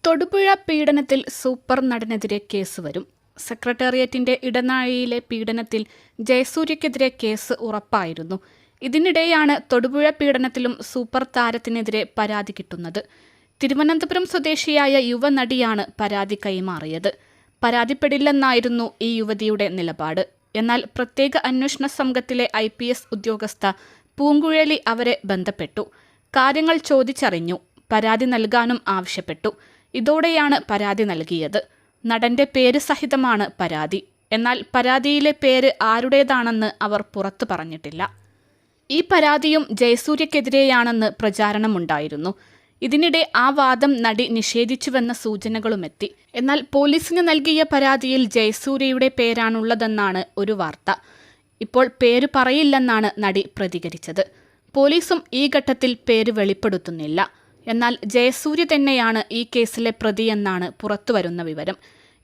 Thodupuzha പീഡനത്തിൽ super നടനെതിരെ case വരും. സെക്രട്ടേറിയറ്റിന്റെ ഇടനാഴിയിലെ പീഡനത്തിൽ ജയസൂര്യക്കെതിരെ case ഉറപ്പായിരുന്നു. ഇതിനിടെയാണ് തൊടുപുഴ പീഡനത്തിലും സൂപ്പർ താരത്തിനെതിരെ പരാതി കിട്ടുന്നത്. തിരുവനന്തപുരം സ്വദേശിയായ യുവനടിയാണ് പരാതി കൈമാറിയത്. പരാതിപ്പെടില്ലെന്നായിരുന്നു ഈ യുവതിയുടെ നിലപാട്. എന്നാൽ പ്രത്യേക അന്വേഷണ സംഘത്തിലെ IPS ഉദ്യോഗസ്ഥ പൂങ്കുഴലി അവരെ ബന്ധപ്പെട്ടു. കാര്യങ്ങൾ ചോദിച്ചറിഞ്ഞു. പരാതി നൽകാനും ആവശ്യപ്പെട്ടു. ഇതോടെയാണ് പരാതി നൽകിയത്. നടന്റെ പേര് സഹിതമാണ് പരാതി. എന്നാൽ പരാതിയിലെ പേര് ആരുടേതാണെന്ന് അവർ പുറത്തു പറഞ്ഞിട്ടില്ല. ഈ പരാതിയും ജയസൂര്യക്കെതിരെയാണെന്ന് പ്രചാരണമുണ്ടായിരുന്നു. ഇതിനിടെ ആ വാദം നടി നിഷേധിച്ചുവെന്ന സൂചനകളുമെത്തി. എന്നാൽ പോലീസിന് നൽകിയ പരാതിയിൽ ജയസൂര്യയുടെ പേരാണുള്ളതെന്നാണ് ഒരു വാർത്ത. ഇപ്പോൾ പേര് പറയില്ലെന്നാണ് നടി പ്രതികരിച്ചത്. പോലീസും ഈ ഘട്ടത്തിൽ പേര് വെളിപ്പെടുത്തുന്നില്ല. എന്നാൽ ജയസൂര്യ തന്നെയാണ് ഈ കേസിലെ പ്രതിയെന്നാണ് പുറത്തുവരുന്ന വിവരം.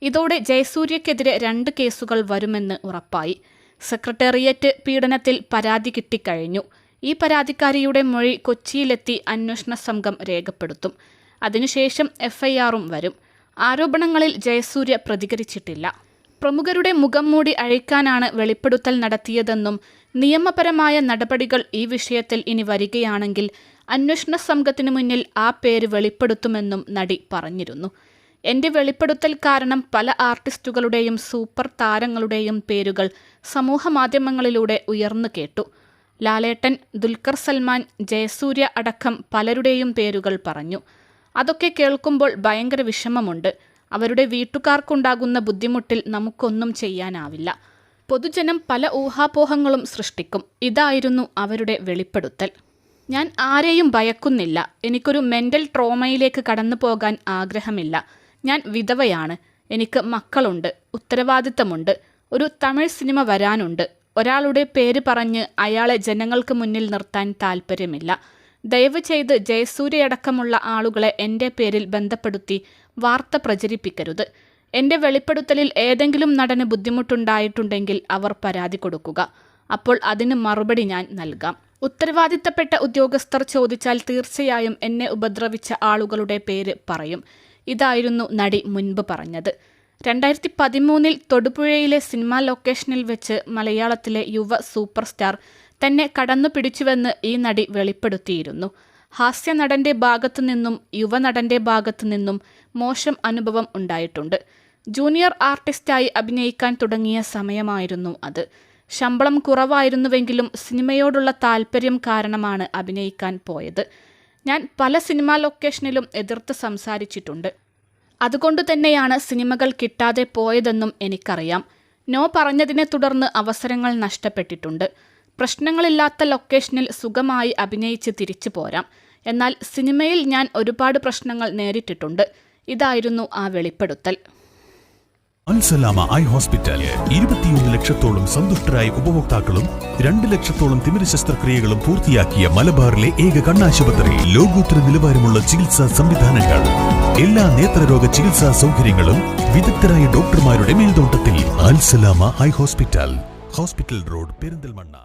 ഇതോടെ ജയസൂര്യക്കെതിരെ 2 കേസുകൾ വരുമെന്ന് ഉറപ്പായി. സെക്രട്ടേറിയറ്റ് പീഡനത്തിൽ പരാതി കിട്ടിക്കഴിഞ്ഞു. ഈ പരാതിക്കാരിയുടെ മൊഴി കൊച്ചിയിലെത്തി അന്വേഷണ സംഘം രേഖപ്പെടുത്തും. അതിനുശേഷം FIRഉം വരും. ആരോപണങ്ങളിൽ ജയസൂര്യ പ്രതികരിച്ചിട്ടില്ല. പ്രമുഖരുടെ മുഖം മൂടി അഴിക്കാനാണ് വെളിപ്പെടുത്തൽ നടത്തിയതെന്നും നിയമപരമായ നടപടികൾ ഈ വിഷയത്തിൽ ഇനി വരികയാണെങ്കിൽ അന്വേഷണ സംഘത്തിനു മുന്നിൽ ആ പേര് വെളിപ്പെടുത്തുമെന്നും നടി പറഞ്ഞിരുന്നു. എന്റെ വെളിപ്പെടുത്തൽ കാരണം പല ആർട്ടിസ്റ്റുകളുടെയും സൂപ്പർ താരങ്ങളുടെയും പേരുകൾ സമൂഹമാധ്യമങ്ങളിലൂടെ ഉയർന്നു കേട്ടു. ലാലേട്ടൻ, ദുൽഖർ സൽമാൻ, ജയസൂര്യ അടക്കം പലരുടെയും പേരുകൾ പറഞ്ഞു. അതൊക്കെ കേൾക്കുമ്പോൾ ഭയങ്കര വിഷമമുണ്ട്. അവരുടെ വീട്ടുകാർക്കുണ്ടാകുന്ന ബുദ്ധിമുട്ടിൽ നമുക്കൊന്നും ചെയ്യാനാവില്ല. പൊതുജനം പല ഊഹാപോഹങ്ങളും സൃഷ്ടിക്കും. ഇതായിരുന്നു അവരുടെ വെളിപ്പെടുത്തൽ. ഞാൻ ആരെയും ഭയക്കുന്നില്ല. എനിക്കൊരു മെന്റൽ ട്രോമയിലേക്ക് കടന്നു പോകാൻ ആഗ്രഹമില്ല. ഞാൻ വിധവയാണ്. എനിക്ക് മക്കളുണ്ട്. ഉത്തരവാദിത്തമുണ്ട്. ഒരു തമിഴ് സിനിമ വരാനുണ്ട്. ഒരാളുടെ പേര് പറഞ്ഞ് അയാളെ ജനങ്ങൾക്ക് മുന്നിൽ നിർത്താൻ താല്പര്യമില്ല. ദയവ് ചെയ്ത് ജയസൂര്യയടക്കമുള്ള ആളുകളെ എൻ്റെ പേരിൽ ബന്ധപ്പെടുത്തി വാർത്ത പ്രചരിപ്പിക്കരുത്. എൻ്റെ വെളിപ്പെടുത്തലിൽ ഏതെങ്കിലും നടന് ബുദ്ധിമുട്ടുണ്ടായിട്ടുണ്ടെങ്കിൽ അവർ പരാതി കൊടുക്കുക. അപ്പോൾ അതിന് മറുപടി ഞാൻ നൽകാം. ഉത്തരവാദിത്തപ്പെട്ട ഉദ്യോഗസ്ഥർ ചോദിച്ചാൽ തീർച്ചയായും എന്നെ ഉപദ്രവിച്ച ആളുകളുടെ പേര് പറയും. ഇതായിരുന്നു നടി മുൻപ് പറഞ്ഞത്. 2013 തൊടുപുഴയിലെ സിനിമാ ലൊക്കേഷനിൽ വെച്ച് മലയാളത്തിലെ യുവ സൂപ്പർ സ്റ്റാർ തന്നെ കടന്നു പിടിച്ചുവെന്ന് ഈ നടി വെളിപ്പെടുത്തിയിരുന്നു. ഹാസ്യനടന്റെ ഭാഗത്തുനിന്നും യുവനടന്റെ ഭാഗത്തുനിന്നും മോശം അനുഭവം ഉണ്ടായിട്ടുണ്ട്. ജൂനിയർ ആർട്ടിസ്റ്റായി അഭിനയിക്കാൻ തുടങ്ങിയ സമയമായിരുന്നു അത്. ശമ്പളം കുറവായിരുന്നുവെങ്കിലും സിനിമയോടുള്ള താല്പര്യം കാരണമാണ് അഭിനയിക്കാൻ പോയത്. ഞാൻ പല സിനിമാ ലൊക്കേഷനിലും എതിർത്ത് സംസാരിച്ചിട്ടുണ്ട്. അതുകൊണ്ടു തന്നെയാണ് സിനിമകൾ കിട്ടാതെ പോയതെന്നും എനിക്കറിയാം. നോ പറഞ്ഞതിനെ തുടർന്ന് അവസരങ്ങൾ നഷ്ടപ്പെട്ടിട്ടുണ്ട്. പ്രശ്നങ്ങളില്ലാത്ത ലൊക്കേഷനിൽ സുഖമായി അഭിനയിച്ച് തിരിച്ചു പോരാം. എന്നാൽ സിനിമയിൽ ഞാൻ ഒരുപാട് പ്രശ്നങ്ങൾ നേരിട്ടിട്ടുണ്ട്. ഇതായിരുന്നു ആ വെളിപ്പെടുത്തൽ. അൽസലാമ ഐ ഹോസ്പിറ്റൽ 21 ലക്ഷത്തോളം സന്തുഷ്ടരായ ഉപഭോക്താക്കളും 2 ലക്ഷത്തോളം തിമിര ശസ്ത്രക്രിയകളും പൂർത്തിയാക്കിയ മലബാറിലെ ഏക കണ്ണാശുപത്രി. ലോകോത്തര നിലവാരമുള്ള ചികിത്സാ സംവിധാനങ്ങൾ, എല്ലാ നേത്രരോഗ ചികിത്സാ സൗകര്യങ്ങളും വിദഗ്ധരായ ഡോക്ടർമാരുടെ മേൽനോട്ടത്തിൽ. Al Salama eye hospital, hospital road, Perinthalmanna.